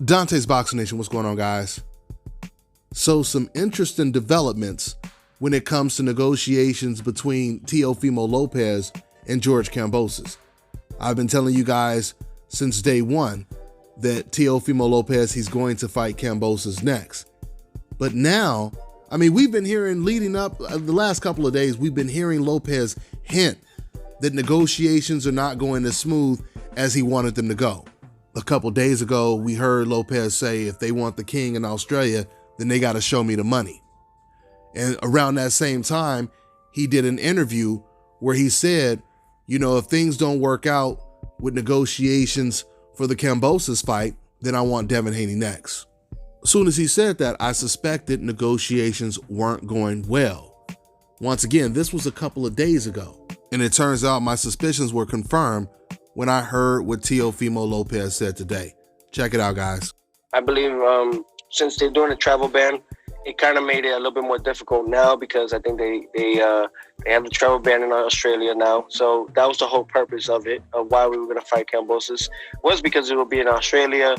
Dante's Boxing Nation, what's going on, guys? So some interesting developments when it comes to negotiations between Teofimo Lopez and George Kambosos. I've been telling you guys since day one that Teofimo Lopez, he's going to fight Kambosos next. But now, I mean, we've been hearing leading up the last couple of days, we've been hearing Lopez hint that negotiations are not going as smooth as he wanted them to go. A couple days ago, we heard Lopez say if they want the king in Australia, then they got to show me the money. And around that same time, he did an interview where he said, you know, if things don't work out with negotiations for the Kambosos fight, then I want Devin Haney next. As soon as he said that, I suspected negotiations weren't going well. Once again, this was a couple of days ago, and it turns out my suspicions were confirmed when I heard what Teofimo Lopez said today. Check it out, guys. I believe since they're doing a travel ban, it kind of made it a little bit more difficult now because I think they have the travel ban in Australia now. So that was the whole purpose of it, of why we were going to fight Kambosos, was because it will be in Australia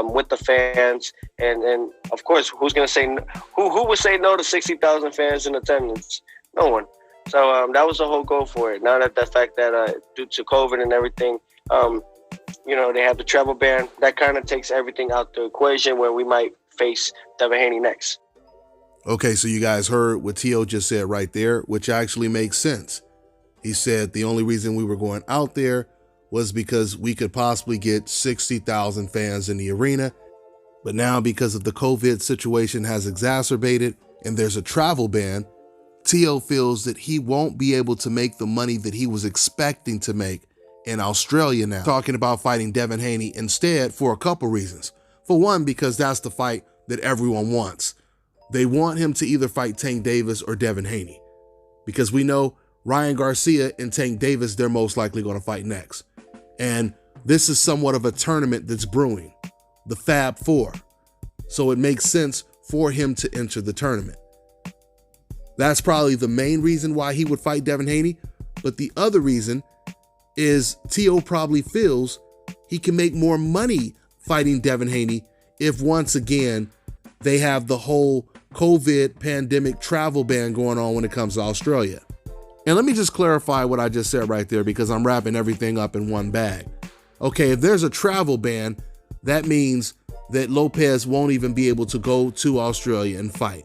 with the fans. And of course, who's going to say, who would say no to 60,000 fans in attendance? No one. So that was the whole goal for it. Now that the fact that due to COVID and everything, you know, they have the travel ban, that kind of takes everything out the equation where we might face Devin Haney next. Okay, so you guys heard what Teo just said right there, which actually makes sense. He said the only reason we were going out there was because we could possibly get 60,000 fans in the arena. But now because of the COVID situation has exacerbated and there's a travel ban, Teo feels that he won't be able to make the money that he was expecting to make in Australia now, talking about fighting Devin Haney instead for a couple reasons. For one, because that's the fight that everyone wants. They want him to either fight Tank Davis or Devin Haney, because we know Ryan Garcia and Tank Davis, they're most likely going to fight next. And this is somewhat of a tournament that's brewing, the Fab Four. So it makes sense for him to enter the tournament. That's probably the main reason why he would fight Devin Haney. But the other reason is Teo probably feels he can make more money fighting Devin Haney if once again they have the whole COVID pandemic travel ban going on when it comes to Australia. And let me just clarify what I just said right there, because I'm wrapping everything up in one bag. Okay, if there's a travel ban, that means that Lopez won't even be able to go to Australia and fight.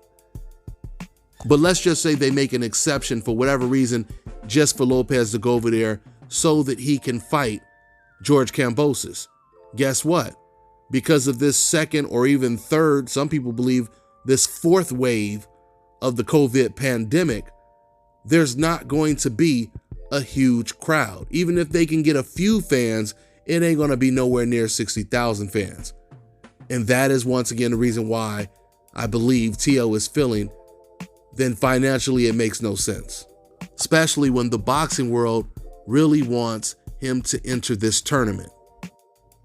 But let's just say they make an exception for whatever reason, just for Lopez to go over there so that he can fight George Kambosos. Guess what? Because of this second or even third, some people believe this fourth wave of the COVID pandemic, there's not going to be a huge crowd. Even if they can get a few fans, it ain't going to be nowhere near 60,000 fans. And that is once again the reason why I believe Teo is feeling then financially it makes no sense, especially when the boxing world really wants him to enter this tournament.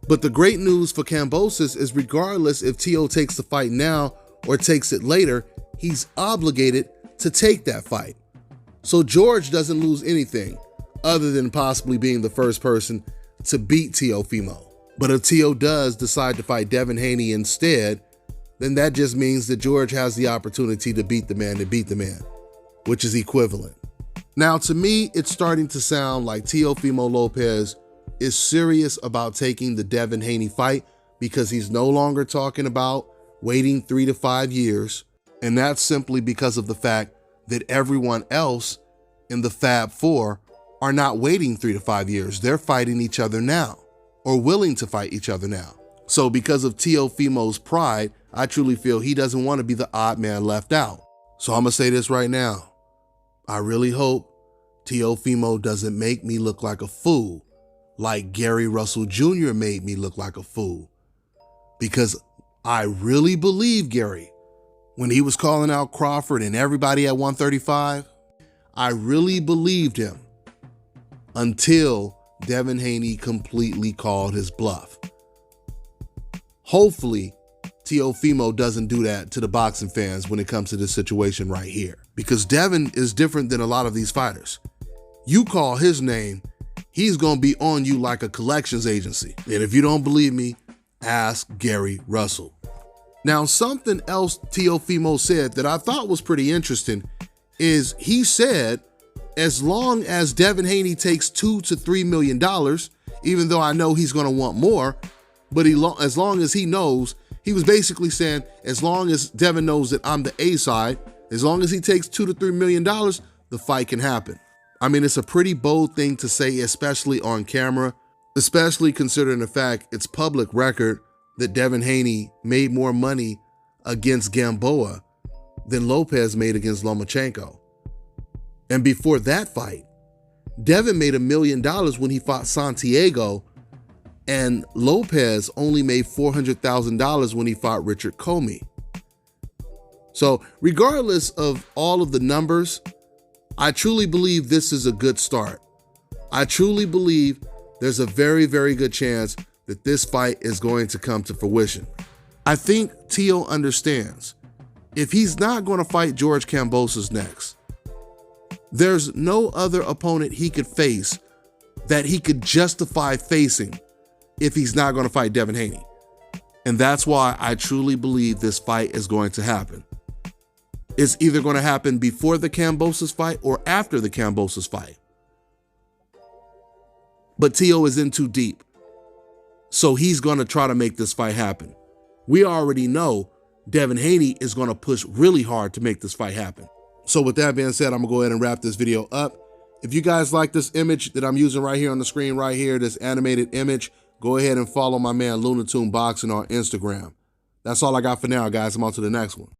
But the great news for Kambosos is regardless if Teo takes the fight now or takes it later, he's obligated to take that fight. So George doesn't lose anything other than possibly being the first person to beat Teofimo. But if Teo does decide to fight Devin Haney instead, then that just means that George has the opportunity to beat the man, which is equivalent. Now, to me, it's starting to sound like Teofimo Lopez is serious about taking the Devin Haney fight, because he's no longer talking about waiting 3 to 5 years. And that's simply because of the fact that everyone else in the Fab Four are not waiting 3 to 5 years. They're fighting each other now, or willing to fight each other now. So because of Teofimo's pride, I truly feel he doesn't want to be the odd man left out. So I'm going to say this right now. I really hope Teofimo doesn't make me look like a fool, like Gary Russell Jr. made me look like a fool. Because I really believe Gary, when he was calling out Crawford and everybody at 135, I really believed him until Devin Haney completely called his bluff. Hopefully, Teofimo doesn't do that to the boxing fans when it comes to this situation right here, because Devin is different than a lot of these fighters. You call his name, he's gonna be on you like a collections agency. And if you don't believe me, ask Gary Russell. Now, something else Teofimo said that I thought was pretty interesting is he said, as long as Devin Haney takes $2 to $3 million, even though I know he's gonna want more, but as long as he knows, he was basically saying, as long as Devin knows that I'm the A side, as long as he takes $2 to $3 million, the fight can happen. I mean, it's a pretty bold thing to say, especially on camera, especially considering the fact it's public record that Devin Haney made more money against Gamboa than Lopez made against Lomachenko. And before that fight, Devin made $1 million when he fought Santiago, and Lopez only made $400,000 when he fought Richard Comey. So regardless of all of the numbers, I truly believe this is a good start. I truly believe there's a very, very good chance that this fight is going to come to fruition. I think Teo understands if he's not going to fight George Kambosos next, there's no other opponent he could face that he could justify facing if he's not going to fight Devin Haney. And that's why I truly believe this fight is going to happen. It's either going to happen before the Kambosos fight or after the Kambosos fight. But Teo is in too deep, so he's going to try to make this fight happen. We already know Devin Haney is going to push really hard to make this fight happen. So with that being said, I'm going to go ahead and wrap this video up. If you guys like this image that I'm using right here on the screen right here, this animated image, go ahead and follow my man Lunatoon Boxing on Instagram. That's all I got for now, guys. I'm on to the next one.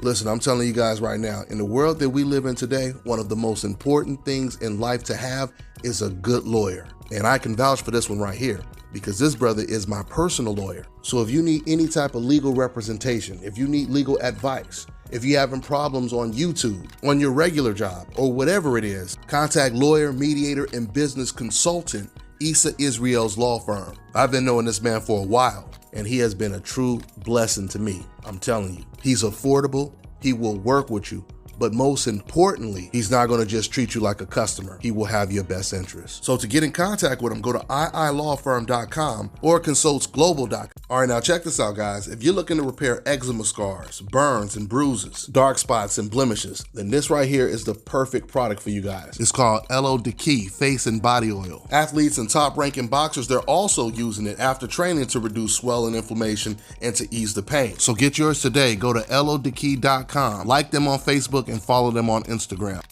Listen, I'm telling you guys right now, in the world that we live in today, one of the most important things in life to have is a good lawyer. And I can vouch for this one right here, because this brother is my personal lawyer. So if you need any type of legal representation, if you need legal advice, if you're having problems on YouTube, on your regular job, or whatever it is, contact lawyer, mediator, and business consultant Issa Israel's law firm. I've been knowing this man for a while, and he has been a true blessing to me. I'm telling you, he's affordable, he will work with you, but most importantly, he's not going to just treat you like a customer. He will have your best interest. So to get in contact with him, go to iilawfirm.com or consultsglobal.com. All right, now check this out, guys. If you're looking to repair eczema scars, burns and bruises, dark spots and blemishes, then this right here is the perfect product for you guys. It's called Elo Deki Face and Body Oil. Athletes and top-ranking boxers, they're also using it after training to reduce swelling, inflammation, and to ease the pain. So get yours today. Go to elodeki.com. Like them on Facebook and follow them on Instagram.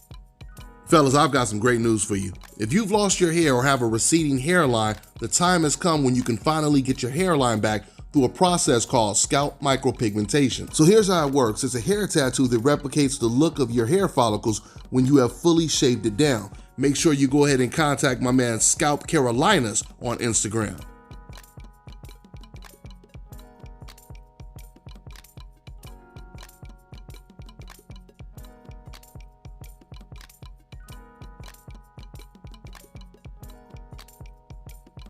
Fellas, I've got some great news for you. If you've lost your hair or have a receding hairline, the time has come when you can finally get your hairline back through a process called scalp micropigmentation. So here's how it works. It's a hair tattoo that replicates the look of your hair follicles when you have fully shaved it down. Make sure you go ahead and contact my man Scalp Carolinas on Instagram.